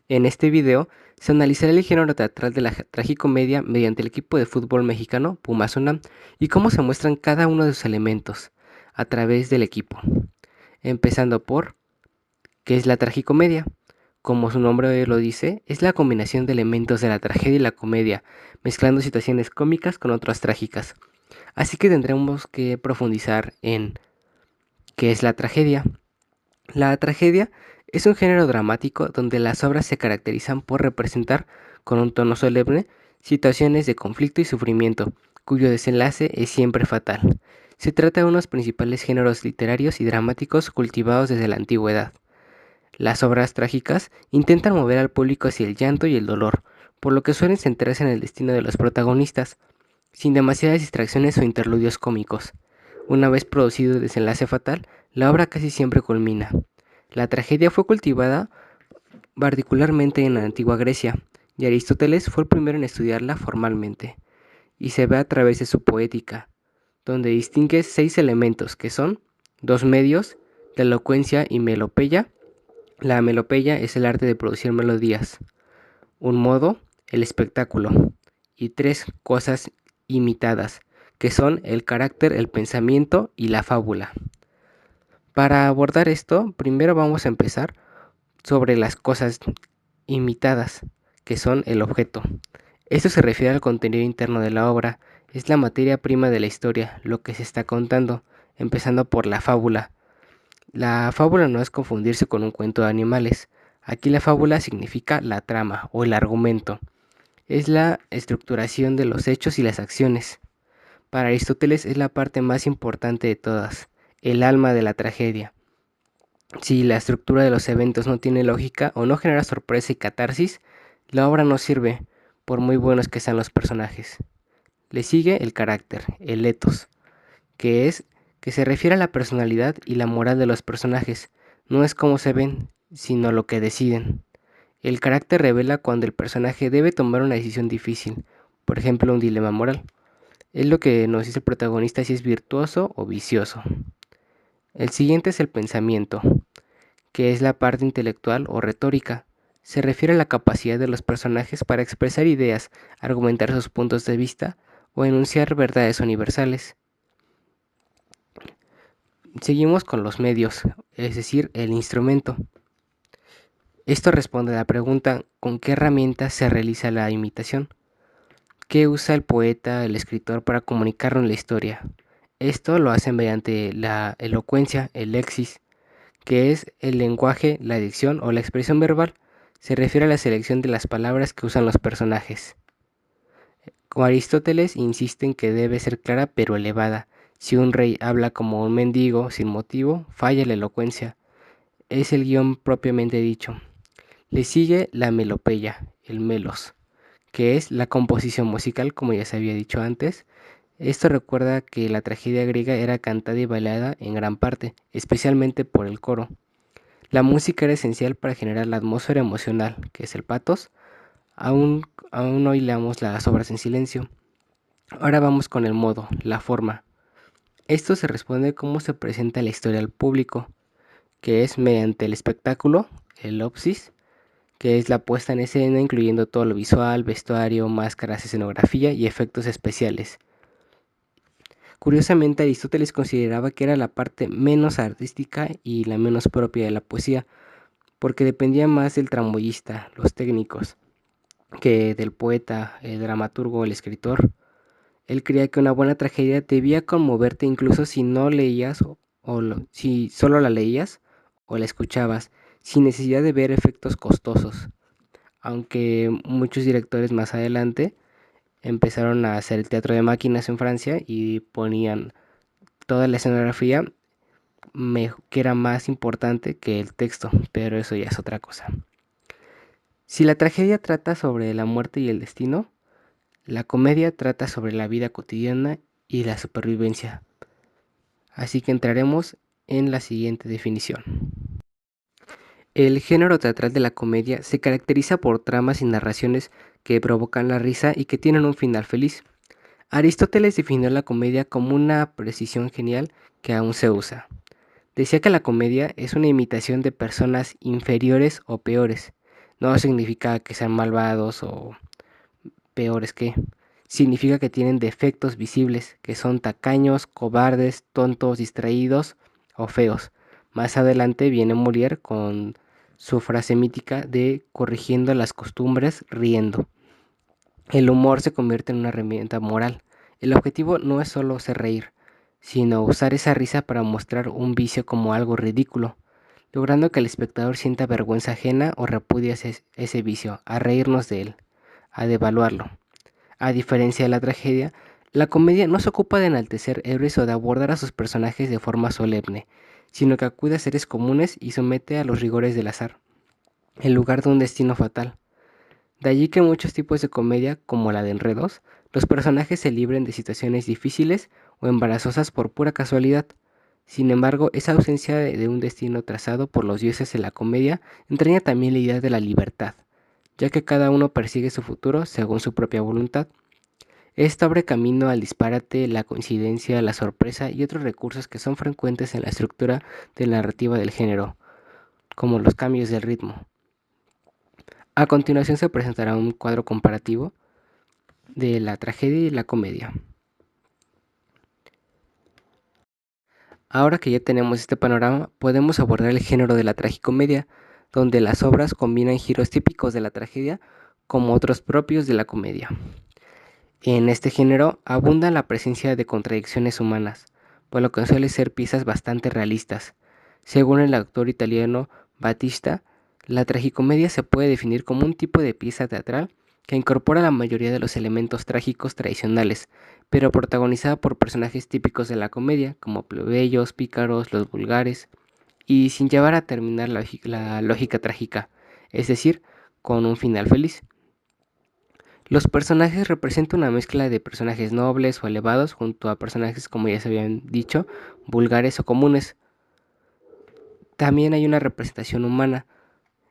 En este video se analizará el género teatral de la tragicomedia mediante el equipo de fútbol mexicano Pumas UNAM y cómo se muestran cada uno de sus elementos a través del equipo. Empezando por, ¿qué es la tragicomedia? Como su nombre lo dice, es la combinación de elementos de la tragedia y la comedia, mezclando situaciones cómicas con otras trágicas. Así que tendremos que profundizar en qué es la tragedia. La tragedia es un género dramático donde las obras se caracterizan por representar, con un tono solemne, situaciones de conflicto y sufrimiento, cuyo desenlace es siempre fatal. Se trata de unos principales géneros literarios y dramáticos cultivados desde la antigüedad. Las obras trágicas intentan mover al público hacia el llanto y el dolor, por lo que suelen centrarse en el destino de los protagonistas, sin demasiadas distracciones o interludios cómicos. Una vez producido el desenlace fatal, la obra casi siempre culmina. La tragedia fue cultivada particularmente en la antigua Grecia, y Aristóteles fue el primero en estudiarla formalmente, y se ve a través de su poética, donde distingue 6 elementos que son dos medios, la elocuencia y melopeya. La melopeya es el arte de producir melodías, un modo, el espectáculo, y 3 cosas imitadas, que son el carácter, el pensamiento y la fábula. Para abordar esto, primero vamos a empezar sobre las cosas imitadas, que son el objeto. Esto se refiere al contenido interno de la obra, es la materia prima de la historia, lo que se está contando, empezando por la fábula. La fábula no es confundirse con un cuento de animales. Aquí la fábula significa la trama o el argumento. Es la estructuración de los hechos y las acciones. Para Aristóteles es la parte más importante de todas, el alma de la tragedia. Si la estructura de los eventos no tiene lógica o no genera sorpresa y catarsis, la obra no sirve, por muy buenos que sean los personajes. Le sigue el carácter, el ethos, que es que se refiere a la personalidad y la moral de los personajes. No es cómo se ven, sino lo que deciden. El carácter revela cuando el personaje debe tomar una decisión difícil, por ejemplo un dilema moral. Es lo que nos dice el protagonista si es virtuoso o vicioso. El siguiente es el pensamiento, que es la parte intelectual o retórica. Se refiere a la capacidad de los personajes para expresar ideas, argumentar sus puntos de vista o enunciar verdades universales. Seguimos con los medios, es decir, el instrumento. Esto responde a la pregunta ¿con qué herramientas se realiza la imitación? ¿Qué usa el poeta, el escritor para comunicarnos la historia? Esto lo hacen mediante la elocuencia, el lexis, que es el lenguaje, la dicción o la expresión verbal. Se refiere a la selección de las palabras que usan los personajes. Con Aristóteles insiste en que debe ser clara pero elevada. Si un rey habla como un mendigo sin motivo, falla la elocuencia. Es el guión propiamente dicho. Le sigue la melopeya, el melos, que es la composición musical, como ya se había dicho antes. Esto recuerda que la tragedia griega era cantada y bailada en gran parte, especialmente por el coro. La música era esencial para generar la atmósfera emocional, que es el patos. Aún hoy leamos las obras en silencio. Ahora vamos con el modo, la forma. Esto se responde cómo se presenta la historia al público, que es mediante el espectáculo, el opsis, que es la puesta en escena incluyendo todo lo visual, vestuario, máscaras, escenografía y efectos especiales. Curiosamente, Aristóteles consideraba que era la parte menos artística y la menos propia de la poesía, porque dependía más del tramoyista, los técnicos, que del poeta, el dramaturgo, el escritor. Él creía que una buena tragedia debía conmoverte incluso si no leías si solo la leías o la escuchabas, sin necesidad de ver efectos costosos. Aunque muchos directores más adelante empezaron a hacer el teatro de máquinas en Francia y ponían toda la escenografía que era más importante que el texto, pero eso ya es otra cosa. Si la tragedia trata sobre la muerte y el destino, la comedia trata sobre la vida cotidiana y la supervivencia. Así que entraremos en la siguiente definición. El género teatral de la comedia se caracteriza por tramas y narraciones que provocan la risa y que tienen un final feliz. Aristóteles definió la comedia como una precisión genial que aún se usa. Decía que la comedia es una imitación de personas inferiores o peores, No significa que sean malvados o peores que. Significa que tienen defectos visibles, que son tacaños, cobardes, tontos, distraídos o feos. Más adelante viene Molière con su frase mítica de corrigiendo las costumbres riendo. El humor se convierte en una herramienta moral. El objetivo no es solo hacer reír, sino usar esa risa para mostrar un vicio como algo ridículo, logrando que el espectador sienta vergüenza ajena o repudie ese vicio, a reírnos de él, a devaluarlo. A diferencia de la tragedia, la comedia no se ocupa de enaltecer héroes o de abordar a sus personajes de forma solemne, sino que acude a seres comunes y somete a los rigores del azar, en lugar de un destino fatal. De allí que en muchos tipos de comedia, como la de Enredos, los personajes se libren de situaciones difíciles o embarazosas por pura casualidad. Sin embargo, esa ausencia de un destino trazado por los dioses de la comedia entraña también la idea de la libertad, ya que cada uno persigue su futuro según su propia voluntad. Esto abre camino al disparate, la coincidencia, la sorpresa y otros recursos que son frecuentes en la estructura de la narrativa del género, como los cambios de ritmo. A continuación se presentará un cuadro comparativo de la tragedia y la comedia. Ahora que ya tenemos este panorama, podemos abordar el género de la tragicomedia, donde las obras combinan giros típicos de la tragedia como otros propios de la comedia. En este género abunda la presencia de contradicciones humanas, por lo que suele ser piezas bastante realistas. Según el autor italiano Battista, la tragicomedia se puede definir como un tipo de pieza teatral que incorpora la mayoría de los elementos trágicos tradicionales, pero protagonizada por personajes típicos de la comedia, como plebeyos, pícaros, los vulgares, y sin llevar a terminar la lógica trágica, es decir, con un final feliz. Los personajes representan una mezcla de personajes nobles o elevados junto a personajes, como ya se habían dicho, vulgares o comunes. También hay una representación humana,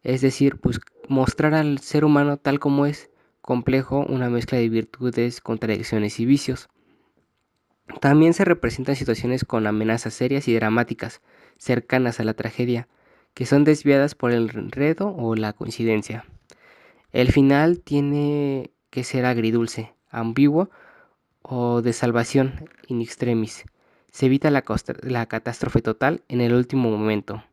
es decir, mostrar al ser humano tal como es, complejo, una mezcla de virtudes, contradicciones y vicios. También se representan situaciones con amenazas serias y dramáticas, cercanas a la tragedia, que son desviadas por el enredo o la coincidencia. El final tiene que ser agridulce, ambiguo o de salvación in extremis. Se evita la catástrofe total en el último momento.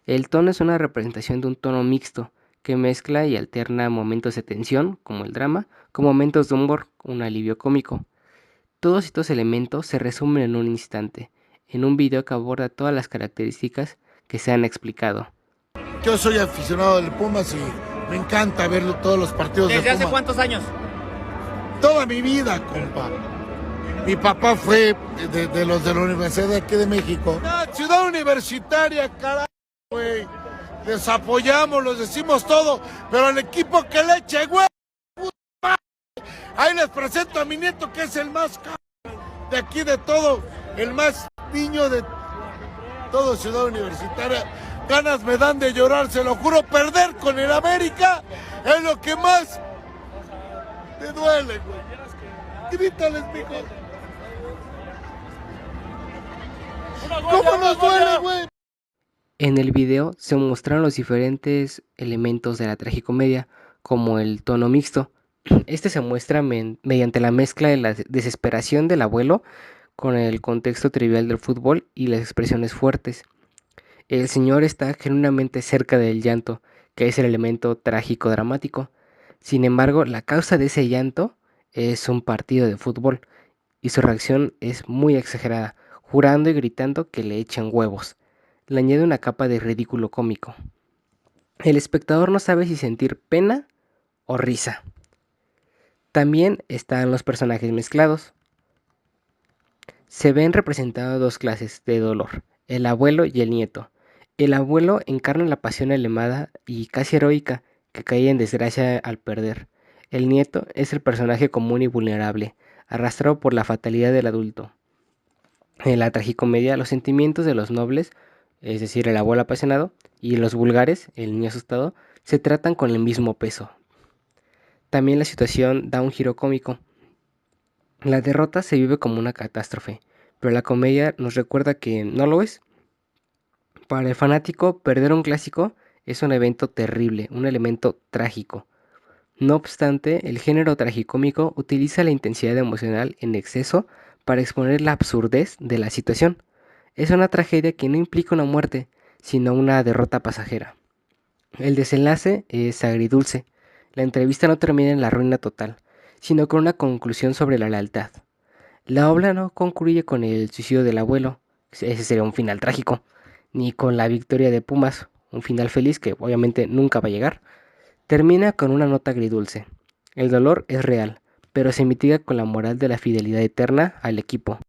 El tono es una representación de un tono mixto que mezcla y alterna momentos de tensión, como el drama, con momentos de humor, un alivio cómico. Todos estos elementos se resumen en un instante, en un video que aborda todas las características que se han explicado. Yo soy aficionado del Pumas y me encanta ver todos los partidos de Pumas. ¿Desde hace cuántos años? Toda mi vida, compa. Mi papá fue de los de la Universidad de aquí de México. Ciudad Universitaria, carajo, güey. Les apoyamos, los decimos todo, pero el equipo que le eche, güey. Ahí les presento a mi nieto, que es el más de aquí de todo, el más niño de todo Ciudad Universitaria. Ganas me dan de llorar, se lo juro. Perder con el América es lo que más me duele, güey. Grítales, mijo. ¿Cómo nos duele, güey? En el video se mostraron los diferentes elementos de la tragicomedia, como el tono mixto. Este se muestra mediante la mezcla de la desesperación del abuelo con el contexto trivial del fútbol y las expresiones fuertes. El señor está genuinamente cerca del llanto, que es el elemento trágico dramático. Sin embargo, la causa de ese llanto es un partido de fútbol y su reacción es muy exagerada, jurando y gritando que le echan huevos. Le añade una capa de ridículo cómico. El espectador no sabe si sentir pena o risa. También están los personajes mezclados. Se ven representadas dos clases de dolor, el abuelo y el nieto. El abuelo encarna la pasión elemada y casi heroica que cae en desgracia al perder. El nieto es el personaje común y vulnerable, arrastrado por la fatalidad del adulto. En la tragicomedia, los sentimientos de los nobles, es decir, el abuelo apasionado, y los vulgares, el niño asustado, se tratan con el mismo peso. También la situación da un giro cómico. La derrota se vive como una catástrofe, pero la comedia nos recuerda que no lo es. Para el fanático, perder un clásico Es un evento terrible, un elemento trágico. No obstante, el género tragicómico utiliza la intensidad emocional en exceso para exponer la absurdez de la situación. Es una tragedia que no implica una muerte, sino una derrota pasajera. El desenlace es agridulce. La entrevista no termina en la ruina total, sino con una conclusión sobre la lealtad. La obra no concluye con el suicidio del abuelo, ese sería un final trágico, ni con la victoria de Pumas, un final feliz que obviamente nunca va a llegar. Termina con una nota agridulce. El dolor es real, pero se mitiga con la moral de la fidelidad eterna al equipo.